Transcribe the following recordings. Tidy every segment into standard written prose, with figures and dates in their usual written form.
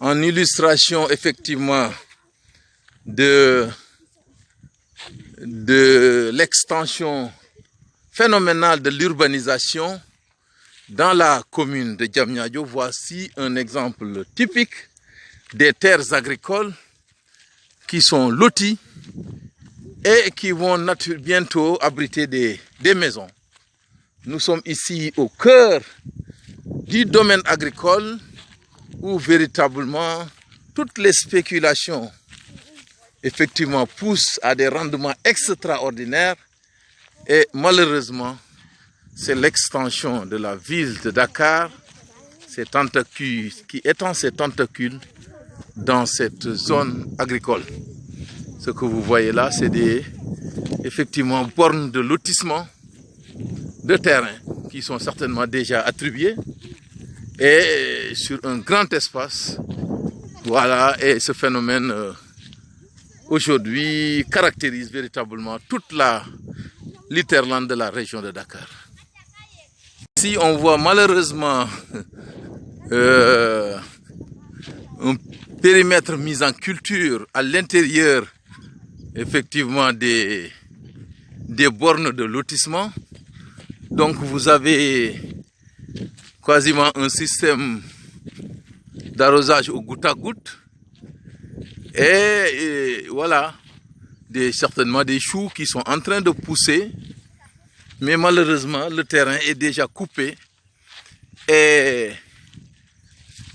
en illustration effectivement de l'extension phénoménale de l'urbanisation dans la commune de Diamniadio. Voici un exemple typique des terres agricoles qui sont loties et qui vont bientôt abriter des maisons. Nous sommes ici au cœur du domaine agricole où véritablement toutes les spéculations effectivement poussent à des rendements extraordinaires et malheureusement c'est l'extension de la ville de Dakar qui étend ses tentacules dans cette zone agricole. Ce que vous voyez là, c'est effectivement bornes de lotissement de terrain qui sont certainement déjà attribuées et sur un grand espace. Voilà, et ce phénomène aujourd'hui caractérise véritablement toute la l'hinterland de la région de Dakar. Ici, on voit malheureusement un périmètre mis en culture à l'intérieur effectivement des bornes de lotissement. Donc vous avez quasiment un système d'arrosage au goutte à goutte et voilà, certainement des choux qui sont en train de pousser, mais malheureusement le terrain est déjà coupé et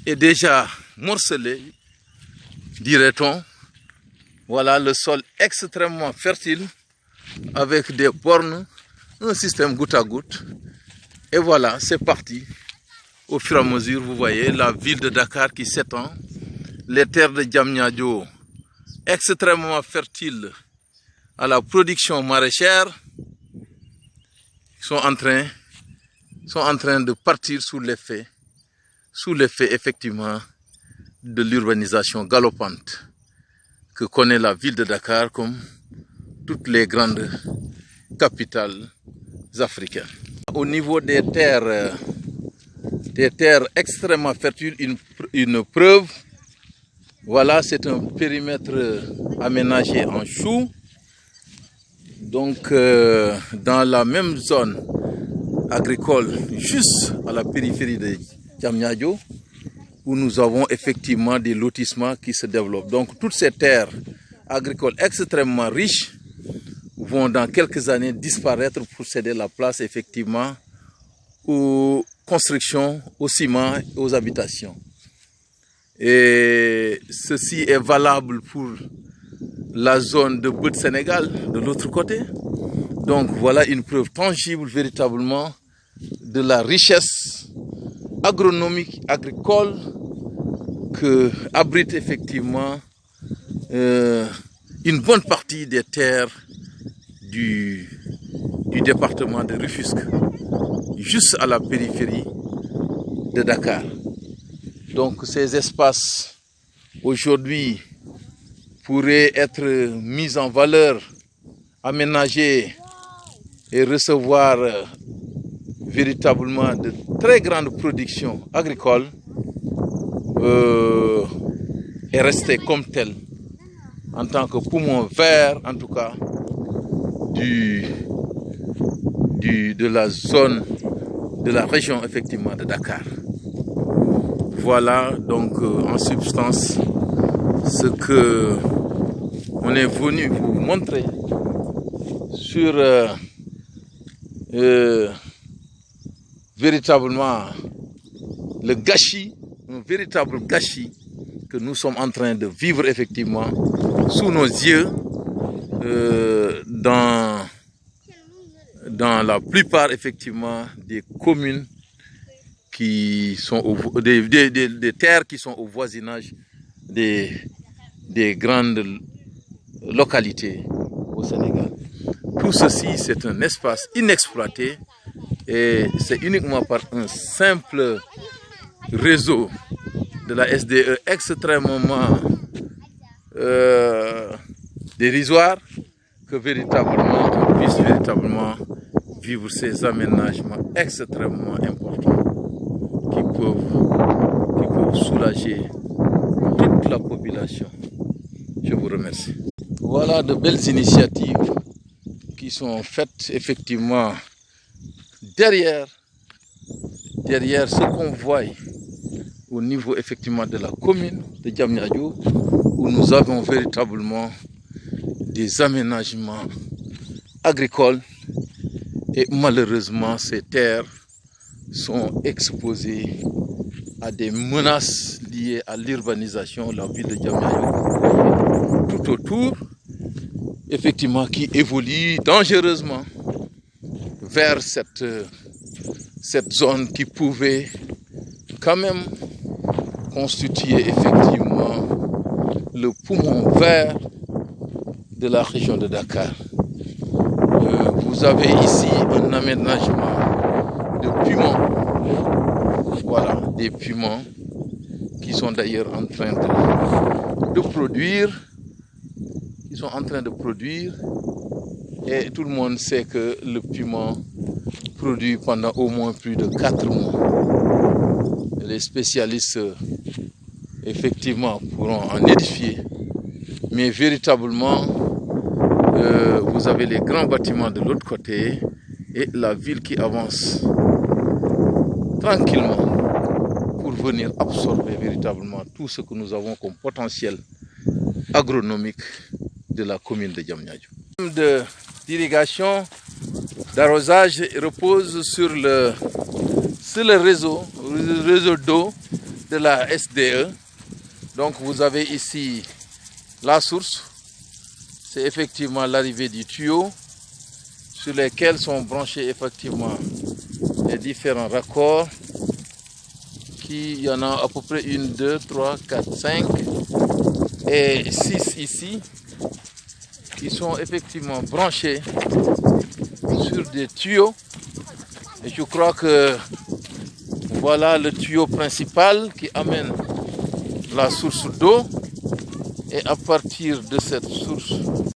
déjà morcelé, dirait-on. Voilà le sol extrêmement fertile avec des bornes, un système goutte à goutte. Et voilà, c'est parti. Au fur et à mesure, vous voyez la ville de Dakar qui s'étend. Les terres de Diamniadio extrêmement fertiles à la production maraîchère sont en train de partir sous l'effet effectivement de l'urbanisation galopante que connaît la ville de Dakar comme toutes les grandes capitales africaines. Au niveau des terres extrêmement fertiles, une preuve, voilà, c'est un périmètre aménagé en choux. Donc dans la même zone agricole, juste à la périphérie de Diamniadio, où nous avons effectivement des lotissements qui se développent. Donc toutes ces terres agricoles extrêmement riches vont dans quelques années disparaître pour céder la place effectivement aux constructions, au ciment, aux habitations. Et ceci est valable pour la zone de Beut Sénégal, de l'autre côté. Donc voilà une preuve tangible véritablement de la richesse agronomique, agricole que abrite effectivement une bonne partie des terres du département de Rufisque, juste à la périphérie de Dakar. Donc ces espaces aujourd'hui pourraient être mis en valeur, aménagés et recevoir véritablement de très grandes productions agricoles et rester comme telles en tant que poumon vert en tout cas de la zone, de la région effectivement de Dakar. Voilà donc en substance ce que on est venu vous montrer sur véritablement le gâchis, un véritable gâchis que nous sommes en train de vivre effectivement sous nos yeux dans la plupart effectivement des communes qui sont des terres qui sont au voisinage des grandes localités au Sénégal. Tout ceci, c'est un espace inexploité et c'est uniquement par un simple réseau de la SDE extrêmement dérisoire que véritablement on puisse véritablement vivre ces aménagements extrêmement importants qui peuvent soulager la population. Je vous remercie. Voilà de belles initiatives qui sont faites effectivement derrière ce qu'on voit au niveau effectivement de la commune de Diamniadio, où nous avons véritablement des aménagements agricoles et malheureusement ces terres sont exposées à des menaces liées à l'urbanisation de la ville de Diamniadio tout autour, effectivement qui évolue dangereusement vers cette zone qui pouvait quand même constituer effectivement le poumon vert de la région de Dakar. Vous avez ici un aménagement de piments, voilà, des piments qui sont d'ailleurs en train de produire, et tout le monde sait que le piment produit pendant au moins plus de 4 mois. Les spécialistes effectivement pourront en édifier, mais véritablement vous avez les grands bâtiments de l'autre côté et la ville qui avance tranquillement pour venir absorber véritablement tout ce que nous avons comme potentiel agronomique de la commune de Diamniadio. Le système d'irrigation, d'arrosage repose sur le réseau d'eau de la SDE. Donc vous avez ici la source, c'est effectivement l'arrivée du tuyau sur lesquels sont branchés effectivement les différents raccords. Il y en a à peu près 1, 2, 3, 4, 5 et 6 ici qui sont effectivement branchés sur des tuyaux. Et je crois que voilà le tuyau principal qui amène la source d'eau. Et à partir de cette source